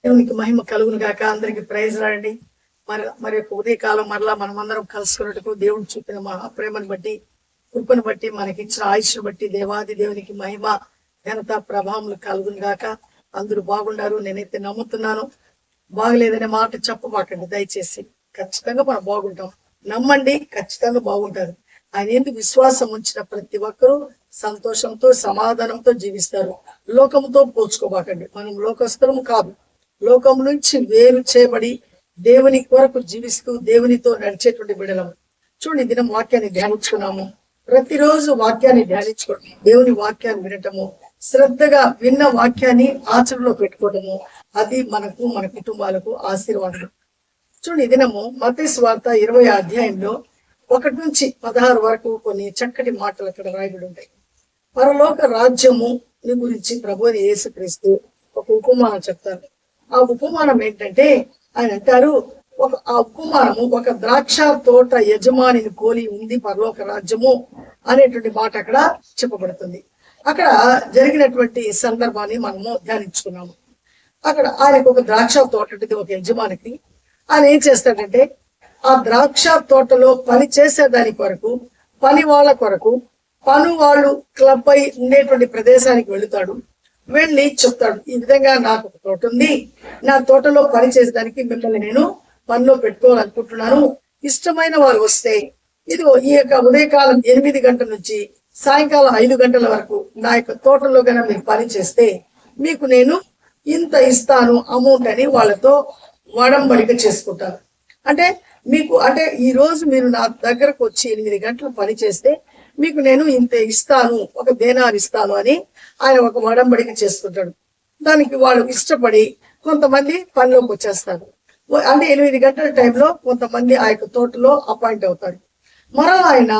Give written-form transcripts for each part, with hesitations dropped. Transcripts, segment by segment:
దేవునికి మహిమ కలుగును గాక. అందరికి ప్రైజ్ రాండి. మరి ఉదయకాలం మరలా మనమందరం కలుసుకున్నట్టుకు దేవుడు చూపిన మహాప్రేమను బట్టి, కృపను బట్టి, మనకిచ్చిన ఆయుష్ను బట్టి దేవాది దేవునికి మహిమ ఘనత ప్రభావములు కలుగును గాక. అందరూ బాగుండారు, నేనైతే నమ్ముతున్నాను. బాగలేదనే మాట చెప్పబాకండి దయచేసి. ఖచ్చితంగా మనం బాగుంటాం. నమ్మండి, ఖచ్చితంగా బాగుంటారు. ఆయన ఎందుకు విశ్వాసం ఉంచిన ప్రతి ఒక్కరూ సంతోషంతో సమాధానంతో జీవిస్తారు. లోకంతో పోల్చుకోబాకండి. మనం లోకస్తులము కాదు. లోకం నుంచి వేరు చేయబడి దేవుని కొరకు జీవిస్తూ దేవునితో నడిచేటువంటి బిడ్డలము. చూడండి, దినం వాక్యాన్ని ధ్యానించుకున్నాము. ప్రతిరోజు వాక్యాన్ని ధ్యానించుకోవడం, దేవుని వాక్యాన్ని వినటము, శ్రద్ధగా విన్న వాక్యాన్ని ఆచరణలో పెట్టుకోవటము, అది మనకు మన కుటుంబాలకు ఆశీర్వాదం. చూడండి, ఈ దినము మత్తయి సువార్త 20వ అధ్యాయంలో 1 నుంచి 16 వరకు కొన్ని చక్కటి మాటలు అక్కడ రాయబడి ఉంటాయి. పరలోక రాజ్యము గురించి ప్రభువు యేసుక్రీస్తు ఒక ఉపమానం చెప్తారు. ఆ ఉపమానం ఏంటంటే, ఆయన అంటారు, ఆ ఉపమానము ఒక ద్రాక్ష తోట యజమానిని పోలి ఉంది పరలోక రాజ్యము అనేటువంటి మాట అక్కడ చెప్పబడుతుంది. అక్కడ జరిగినటువంటి సందర్భాన్ని మనము ధ్యానించుకున్నాము. అక్కడ ఆయనకు ఒక ద్రాక్ష తోట ఉంటుంది, ఒక యజమానికి. ఆయన ఏం చేస్తాడంటే, ఆ ద్రాక్ష తోటలో పని చేసేదాని కొరకు, పని వాళ్ళ కొరకు, పను వాళ్ళు క్లబ్ అయి ఉండేటువంటి ప్రదేశానికి వెళుతాడు. వెళ్ళి చెప్తాడు, ఈ విధంగా నాకు ఒక తోట ఉంది, నా తోటలో పని చేసేదానికి మిమ్మల్ని నేను పనిలో పెట్టుకోవాలనుకుంటున్నాను. ఇష్టమైన వారు వస్తే, ఇదిగో ఈ యొక్క ఉదయకాలం 8 గంటల నుంచి సాయంకాలం 5 గంటల వరకు నా యొక్క తోటలో కనుక మీరు పని చేస్తే మీకు నేను ఇంత ఇస్తాను అమౌంట్ అని వాళ్ళతో వడంబడిక చేసుకుంటాను. అంటే మీకు, అంటే ఈ రోజు మీరు నా దగ్గరకు వచ్చి 8 గంటలు పని చేస్తే మీకు నేను ఇంత ఇస్తాను, ఒక దేనారు ఇస్తాను అని ఆయన ఒక వడంబడిక చేసుకుంటాడు. దానికి వాళ్ళు ఇష్టపడి కొంతమంది పనిలోకి వచ్చేస్తారు. అంటే 8 గంటల టైంలో కొంతమంది ఆ యొక్క తోటలో అపాయింట్ అవుతారు. మరలా ఆయన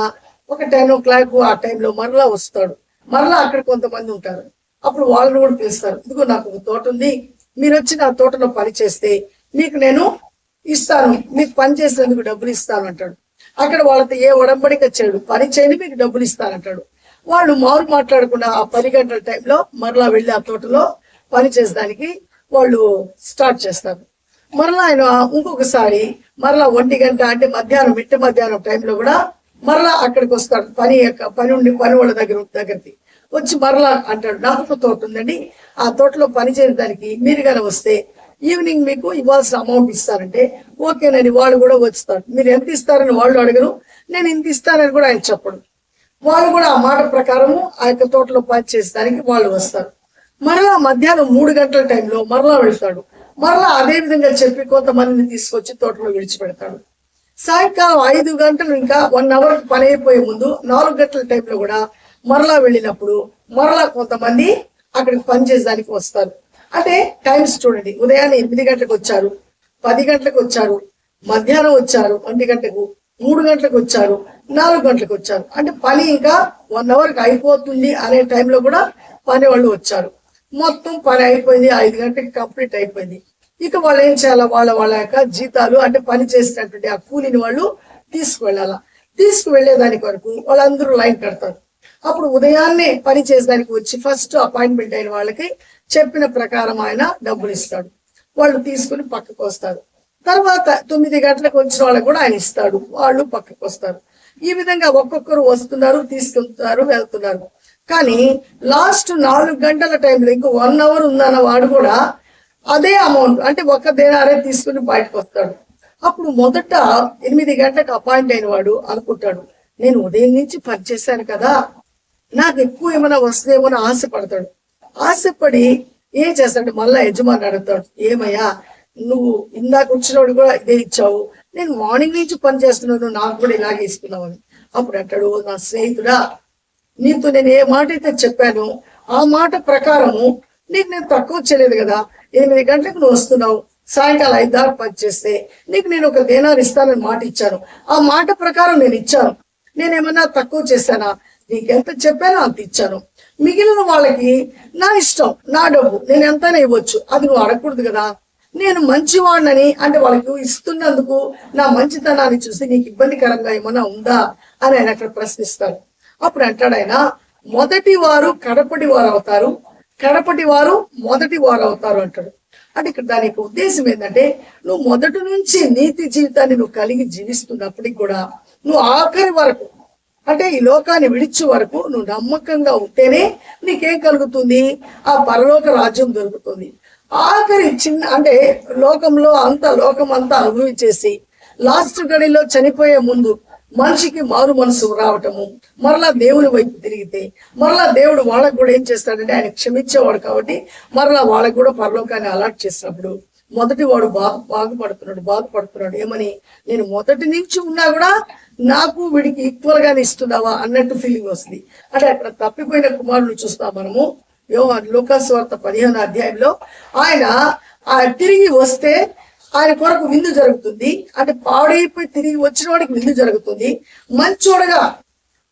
ఒక 10 o'clock ఆ టైంలో మరలా వస్తాడు. మరలా అక్కడ కొంతమంది ఉంటారు. అప్పుడు వాళ్ళని కూడా పిలుస్తారు, ఇదిగో నాకు ఒక తోట ఉంది, మీరు వచ్చి నా తోటలో పని చేస్తే మీకు నేను ఇస్తాను, మీకు పని చేసినందుకు డబ్బులు ఇస్తాను అంటాడు. అక్కడ వాళ్ళతో ఏ ఒడంబడిక చేయడు, పని చేయని మీకు డబ్బులు ఇస్తానంటాడు. వాళ్ళు మారు మాట్లాడకుండా ఆ 10 గంటల టైంలో మరలా వెళ్ళి ఆ తోటలో పని చేసేదానికి వాళ్ళు స్టార్ట్ చేస్తారు. మరలా ఆయన ఇంకొకసారి మరలా 1 గంట, అంటే మధ్యాహ్నం, మిట్ట మధ్యాహ్నం టైంలో కూడా మరలా అక్కడికి వస్తాడు. పని వాళ్ళ దగ్గరికి వచ్చి మరలా అంటాడు, నాకు ఒక తోట ఉందండి, ఆ తోటలో పని చేసేదానికి మీరు కానీ వస్తే ఈవినింగ్ మీకు ఇవ్వాల్సిన అమౌంట్ ఇస్తారంటే ఓకేనని వాళ్ళు కూడా వస్తారు. మీరు ఎంత ఇస్తారని వాళ్ళు అడగరు, నేను ఇంత ఇస్తానని కూడా ఆయన చెప్పడు. వాళ్ళు కూడా ఆ మాట ప్రకారము ఆ యొక్క తోటలో పని చేసేదానికి వాళ్ళు వస్తారు. మరలా మధ్యాహ్నం 3 గంటల టైంలో మరలా వెళ్తాడు. మరలా అదే విధంగా చెప్పి కొంతమందిని తీసుకొచ్చి తోటలో విడిచిపెడతాడు. సాయంకాలం 5 గంటలు, ఇంకా 1 hour పని అయిపోయే ముందు 4 గంటల టైంలో కూడా మరలా వెళ్ళినప్పుడు మరలా కొంతమంది అక్కడికి పని చేసేదానికి వస్తారు. అంటే టైమ్స్ చూడండి, ఉదయాన్నే 8 గంటలకు వచ్చారు, 10 గంటలకు వచ్చారు, మధ్యాహ్నం వచ్చారు 1 గంటకు, 3 గంటలకు వచ్చారు, 4 గంటలకు వచ్చారు. అంటే పని ఇంకా 1 hour అయిపోతుంది అనే టైంలో కూడా పని వాళ్ళు వచ్చారు. మొత్తం పని అయిపోయింది, 5 గంటలకు కంప్లీట్ అయిపోయింది. ఇక వాళ్ళు ఏం చేయాలా, వాళ్ళ యొక్క జీతాలు, అంటే పని చేసినటువంటి ఆ కూలిని వాళ్ళు తీసుకువెళ్ళాలా. తీసుకువెళ్లేదాని వరకు వాళ్ళందరూ లైన్ కడతారు. అప్పుడు ఉదయాన్నే పని చేసేదానికి వచ్చి ఫస్ట్ అపాయింట్మెంట్ అయిన వాళ్ళకి చెప్పిన ప్రకారం ఆయన డబ్బులు ఇస్తాడు. వాళ్ళు తీసుకుని పక్కకు వస్తారు. తర్వాత 9 గంటలకు వచ్చిన వాళ్ళకి కూడా ఆయన ఇస్తాడు, వాళ్ళు పక్కకు వస్తారు. ఈ విధంగా ఒక్కొక్కరు వస్తున్నారు, తీసుకెళ్తున్నారు, వెళ్తున్నారు. కానీ లాస్ట్ 4 గంటల టైంలో ఇంకో 1 hour ఉందన్న వాడు కూడా అదే అమౌంట్, అంటే 1 దేనారే తీసుకుని బయటకు వస్తాడు. అప్పుడు మొదట 8 గంటలకు అపాయింట్ అయిన వాడు అనుకుంటాడు, నేను ఉదయం నుంచి పని చేశాను కదా, నాకు ఎక్కువ ఏమైనా వస్తుందేమో అని ఆశపడతాడు. ఆశపడి ఏం చేస్తాడు, మళ్ళా యజమాని అడుగుతాడు, ఏమయ్యా నువ్వు ఇందాక వచ్చినోడు కూడా ఇదే ఇచ్చావు, నేను మార్నింగ్ నుంచి పని చేస్తున్నాను, నాకు కూడా ఇలాగే ఇస్తున్నావు అని. అప్పుడు అంటాడు, నా స్నేహితుడా, నీతో నేను ఏ మాట అయితే చెప్పాను ఆ మాట ప్రకారము నీకు నేను తక్కువ చేయలేదు కదా. 8 గంటలకు నువ్వు వస్తున్నావు, సాయంకాలం 5 దాకా పని చేస్తే నీకు నేను 1 దేనారు ఇస్తానని మాట ఇచ్చాను, ఆ మాట ప్రకారం నేను ఇచ్చాను. నేనేమన్నా తక్కువ చేశానా? నీకెంత చెప్పానో అంత ఇచ్చాను. మిగిలిన వాళ్ళకి నా ఇష్టం, నా డబ్బు, నేను ఎంతైనా ఇవ్వచ్చు, అది నువ్వు అడగకూడదు కదా. నేను మంచివాడినని, అంటే వాళ్ళకి ఇస్తున్నందుకు నా మంచితనాన్ని చూసి నీకు ఇబ్బందికరంగా ఏమన్నా ఉందా అని ఆయన అక్కడ ప్రశ్నిస్తాడు. అప్పుడు అంటాడు ఆయన, మొదటి వారు కడపటి వారు అవుతారు, కడపటి వారు మొదటి వారు అవుతారు అంటాడు. అంటే ఇక్కడ దాని యొక్క ఉద్దేశం ఏంటంటే, నువ్వు మొదటి నుంచి నీతి జీవితాన్ని నువ్వు కలిగి జీవిస్తున్నప్పటికి కూడా నువ్వు ఆఖరి వరకు, అంటే ఈ లోకాన్ని విడిచి వరకు నువ్వు నమ్మకంగా ఉంటేనే నీకేం కలుగుతుంది? ఆ పరలోక రాజ్యం దొరుకుతుంది. ఆఖరి చిన్న అంటే లోకం అంతా అనుభవించేసి లాస్ట్ గడిలో చనిపోయే ముందు మనిషికి మారు మనసు రావటము, మరలా దేవుని వైపు తిరిగితే మరలా దేవుడు వాళ్ళకు కూడా ఏం చేస్తాడంటే ఆయన క్షమించేవాడు కాబట్టి మరలా వాళ్ళకు కూడా పరలోకాన్ని అలాట్ చేసినప్పుడు మొదటి వాడు బాధపడుతున్నాడు ఏమని, నేను మొదటి నుంచి ఉన్నా కూడా నాకు వీడికి ఈక్వల్ గానే ఇస్తున్నావా అన్నట్టు ఫీలింగ్ వస్తుంది. అంటే అక్కడ తప్పిపోయిన కుమారుడు చూస్తాం మనము లూకాసు వార్త 15వ అధ్యాయంలో. ఆయన తిరిగి వస్తే ఆయన కొరకు విందు జరుగుతుంది. అంటే పాడైపోయి తిరిగి వచ్చిన వాడికి విందు జరుగుతుంది. మంచోడగా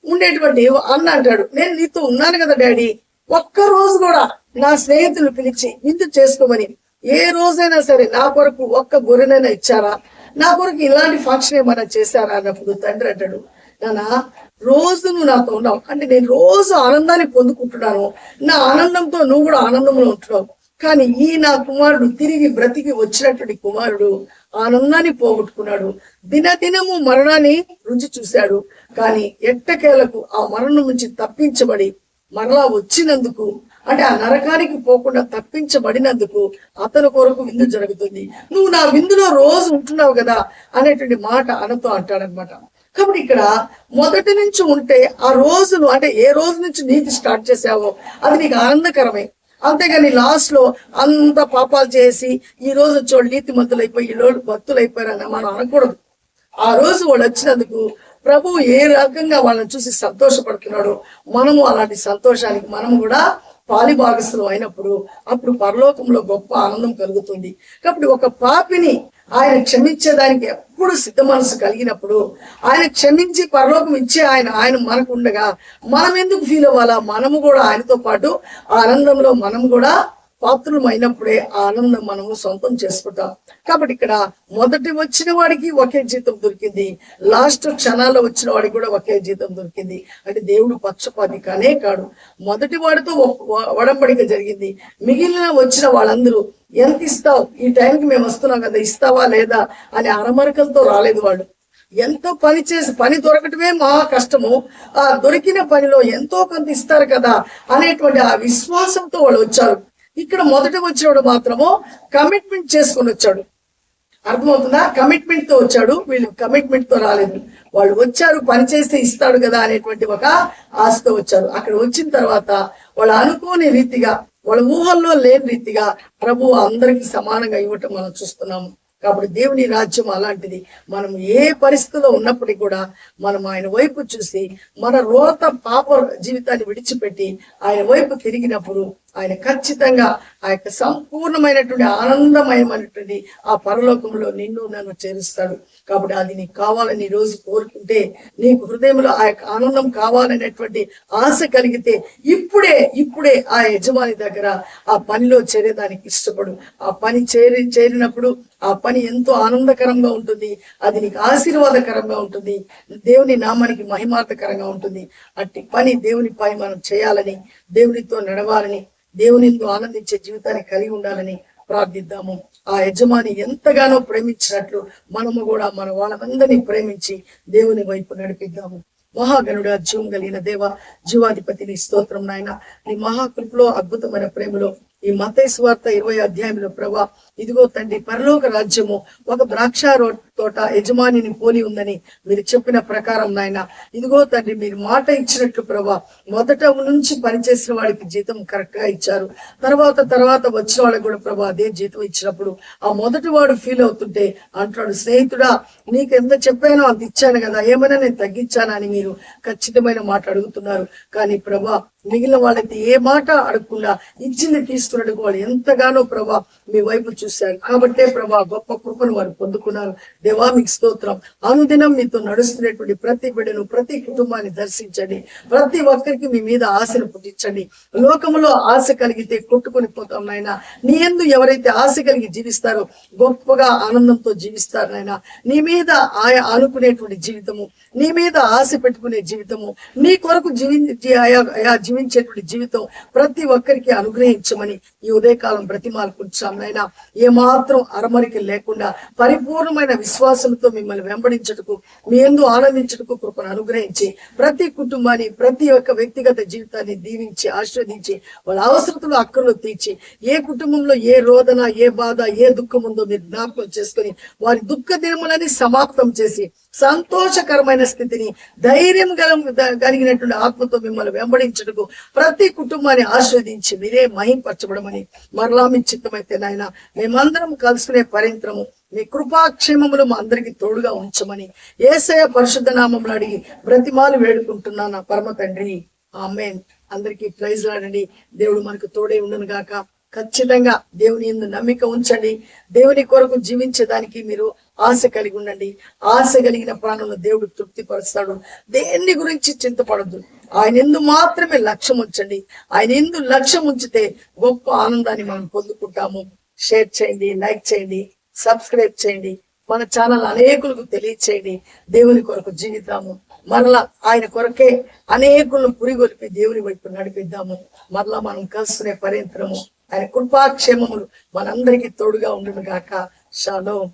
ఉండేటువంటి అన్న అంటాడు, నేను నీతో ఉన్నాను కదా డాడీ, ఒక్క రోజు కూడా నా స్నేహితులు పిలిచి విందు చేసుకోమని ఏ రోజైనా సరే నా కొరకు ఒక్క గొర్రెనైనా ఇచ్చారా, నా కొరకు ఇలాంటి ఫంక్షన్ ఏమైనా చేశారా అన్నప్పుడు తండ్రి అంటాడు, నాన్న రోజు నువ్వు నాతో ఉన్నావు, అంటే నేను రోజు ఆనందాన్ని పొందుకుంటున్నాను, నా ఆనందంతో నువ్వు కూడా ఆనందంలో ఉంటున్నావు. కానీ ఈ నా కుమారుడు తిరిగి బ్రతికి వచ్చినటువంటి కుమారుడు ఆనందాన్ని పోగొట్టుకున్నాడు. దినదినము మరణాన్ని రుచి చూశాడు. కానీ ఎట్టకేలకు ఆ మరణం నుంచి తప్పించబడి మరలా వచ్చినందుకు, అంటే ఆ నరకానికి పోకుండా తప్పించబడినందుకు అతని కొరకు విందు జరుగుతుంది. నువ్వు నా విందులో రోజు ఉంటున్నావు కదా అనేటువంటి మాట అనతో అంటాడనమాట. కాబట్టి ఇక్కడ మొదటి నుంచి ఉంటే ఆ రోజును, అంటే ఏ రోజు నుంచి నీతి స్టార్ట్ చేసావో అది నీకు ఆనందకరమే. అంతేగాని లాస్ట్ లో అంత పాపాలు చేసి ఈ రోజు వచ్చేవాళ్ళు నీతి మంతులు అయిపోయి ఈ రోజు భక్తులు అయిపోయారని మనం అనకూడదు. ఆ రోజు వాళ్ళు వచ్చినందుకు ప్రభు ఏ రకంగా వాళ్ళని చూసి సంతోషపడుతున్నాడు, మనము అలాంటి సంతోషానికి మనము కూడా పాలిభాగస్తులు అయినప్పుడు అప్పుడు పరలోకంలో గొప్ప ఆనందం కలుగుతుంది. కాబట్టి ఒక పాపిని ఆయన క్షమించేదానికి ఎప్పుడు సిద్ధ మనసు కలిగినప్పుడు ఆయన క్షమించి పరలోకం ఇచ్చే ఆయన మనకు ఉండగా మనం ఎందుకు ఫీల్ అవ్వాలా? మనము కూడా ఆయనతో పాటు ఆనందంలో మనము కూడా పాత్రలు అయినప్పుడే ఆ ఆనందం మనము సొంతం చేసుకుంటాం. కాబట్టి ఇక్కడ మొదటి వచ్చిన వాడికి ఒకే జీతం దొరికింది, లాస్ట్ క్షణాల్లో వచ్చిన వాడికి కూడా ఒకే జీతం దొరికింది. అంటే దేవుడు పక్షపాతి కానే కాడు. మొదటి వాడితో ఒడంబడిక జరిగింది. మిగిలిన వచ్చిన వాళ్ళందరూ ఎంత ఇస్తావు, ఈ టైంకి మేము వస్తున్నాం కదా, ఇస్తావా లేదా అని అరమరికలతో రాలేదు. వాళ్ళు ఎంతో పని చేసి పని దొరకటమే మహా కష్టము, ఆ దొరికిన పనిలో ఎంతో కొంత ఇస్తారు కదా అనేటువంటి ఆ విశ్వాసంతో వాళ్ళు వచ్చారు. ఇక్కడ మొదట వచ్చినవాడు మాత్రము కమిట్మెంట్ చేసుకొని వచ్చాడు. అర్థమవుతుందా? కమిట్మెంట్ తో వచ్చాడు. వీళ్ళు కమిట్మెంట్ తో రాలేదు. వాళ్ళు వచ్చారు పని చేస్తే ఇస్తాడు కదా అనేటువంటి ఒక ఆశతో వచ్చారు. అక్కడ వచ్చిన తర్వాత వాళ్ళు అనుకోని రీతిగా, వాళ్ళ ఊహల్లో లేని రీతిగా ప్రభు అందరికి సమానంగా ఇవ్వటం మనం చూస్తున్నాము. కాబట్టి దేవుని రాజ్యం అలాంటిది. మనం ఏ పరిస్థితిలో ఉన్నప్పటికీ కూడా మనం ఆయన వైపు చూసి మన రోత పాప జీవితాన్ని విడిచిపెట్టి ఆయన వైపు తిరిగినప్పుడు ఆయన ఖచ్చితంగా ఆ యొక్క సంపూర్ణమైనటువంటి ఆనందమయమైనటువంటి ఆ పరలోకంలో నిన్ను నన్ను చేరుస్తాడు. కాబట్టి అది నీకు కావాలని ఈ రోజు కోరుకుంటే, నీకు హృదయంలో ఆ యొక్క ఆనందం కావాలనేటువంటి ఆశ కలిగితే ఇప్పుడే ఆ యజమాని దగ్గర ఆ పనిలో చేరేదానికి ఇష్టపడు. ఆ పని చేరినప్పుడు ఆ పని ఎంతో ఆనందకరంగా ఉంటుంది, అది నీకు ఆశీర్వాదకరంగా ఉంటుంది, దేవుని నామానికి మహిమార్థకరంగా ఉంటుంది. అట్టి పని దేవుని పని మనం చేయాలని, దేవునితో నడవాలని, దేవుని ఆనందించే జీవితాన్ని కలిగి ఉండాలని ప్రార్థిద్దాము. ఆ యజమాని ఎంతగానో ప్రేమించినట్లు మనము కూడా మన వాళ్ళందరినీ ప్రేమించి దేవుని వైపు నడిపిద్దాము. మహాగణుడా, జీవం కలిగిన దేవ, జీవాధిపతిని స్తోత్రం నాయన. నీ మహాకృపలో, అద్భుతమైన ప్రేమలో ఈ మత్తయి సువార్త 20వ అధ్యాయంలో ప్రభా, ఇదిగో తండ్రి, పరలోక రాజ్యము ఒక ద్రాక్ష తోట యజమానిని పోలి ఉందని మీరు చెప్పిన ప్రకారం నాయన, ఇదిగో తండ్రి, మీరు మాట ఇచ్చినట్లు ప్రభా, మొదట నుంచి పనిచేసిన వాడికి జీతం కరెక్ట్ గా ఇచ్చారు. తర్వాత వచ్చిన వాళ్ళకి కూడా ప్రభా అదే జీతం ఇచ్చినప్పుడు ఆ మొదటి వాడు ఫీల్ అవుతుంటే అంటాడు, స్నేహితుడా నీకు ఎంత చెప్పానో అంత ఇచ్చాను కదా, ఏమైనా నేను తగ్గించానా అని మీరు ఖచ్చితమైన మాట అడుగుతున్నారు. కానీ ప్రభా మిగిలిన వాళ్ళైతే ఏ మాట అడగకుండా ఇచ్చింది తీసుకున్నట్టు వాళ్ళు ఎంతగానో ప్రభా మీ వైపు చూసి చూశారు కాబట్టే ప్రభా గొప్ప కృపను వారు పొందుకున్నారు. దేవా మీకు స్తోత్రం. అనుదినం మీతో నడుస్తున్నటువంటి ప్రతి బిడ్డను ప్రతి కుటుంబాన్ని దర్శించండి. ప్రతి ఒక్కరికి మీ మీద ఆశను పుట్టించండి. లోకములో ఆశ కలిగితే కొట్టుకొని పోతాం నాయన. నీ యందు ఎవరైతే ఆశ కలిగి జీవిస్తారో గొప్పగా ఆనందంతో జీవిస్తారు నాయన. నీ మీద ఆయా అనుకునేటువంటి జీవితము, నీ మీద ఆశ పెట్టుకునే జీవితము, నీ కొరకు జీవించేటువంటి జీవితం ప్రతి ఒక్కరికి అనుగ్రహించమని ఈ ఉదయకాలం బ్రతిమాలుకుంటున్నాం నాయన. ఏమాత్రం అరమరికి లేకుండా పరిపూర్ణమైన విశ్వాసంతో మిమ్మల్ని వెంబడించటకు, మీ యందు ఆనందించటకు కృపను అనుగ్రహించి ప్రతి కుటుంబాన్ని ప్రతి ఒక్క వ్యక్తిగత జీవితాన్ని దీవించి ఆశీర్వదించి వాళ్ళ అవసరతలు అక్కర్లు తీర్చి ఏ కుటుంబంలో ఏ రోదన ఏ బాధ ఏ దుఃఖం ఉందో మీరు జ్ఞాపకం చేసుకొని వారి దుఃఖ దినములని సమాప్తం చేసి సంతోషకరమైన స్థితిని ధైర్యం కలిగినటువంటి ఆత్మతో మిమ్మల్ని వెంబడించటకు ప్రతి కుటుంబాన్ని ఆస్వాదించి మీరే మహింపరచబడమని మరలా మీ చిత్తమైతే నాయన మేమందరం కలుసుకునే పర్యంతరము మీ కృపాక్షేమములు మా అందరికి తోడుగా ఉంచమని యేసయ్య పరిశుద్ధ నామములు అడిగి బ్రతిమాలు వేడుకుంటున్నాను నా పరమ తండ్రి. ఆమేన్. అందరికీ ప్రైజ్ లాడండి. దేవుడు మనకు తోడే ఉండును గాక. ఖచ్చితంగా దేవుని యందు నమ్మిక ఉంచండి. దేవుని కొరకు జీవించేదానికి మీరు ఆశ కలిగి ఉండండి. ఆశ కలిగిన ప్రాణంలో దేవుడు తృప్తిపరుస్తాడు. దేన్ని గురించి చింతపడద్దు. ఆయన యందు మాత్రమే లక్ష్యం ఉంచండి. ఆయన యందు లక్ష్యం ఉంచితే గొప్ప ఆనందాన్ని మనం పొందుకుంటాము. షేర్ చేయండి, లైక్ చేయండి, సబ్స్క్రైబ్ చేయండి. మన ఛానల్ అనేకులకు తెలియచేయండి. దేవుని కొరకు జీవితాము. మరలా ఆయన కొరకే అనేకులను పురిగొలిపి దేవుని వైపు నడిపిద్దాము. మరలా మనం కలుసుకునే పర్యంతరము ఆయన కృపాక్షేమములు మనందరికీ తోడుగా ఉండును గాక. షాలోమ్.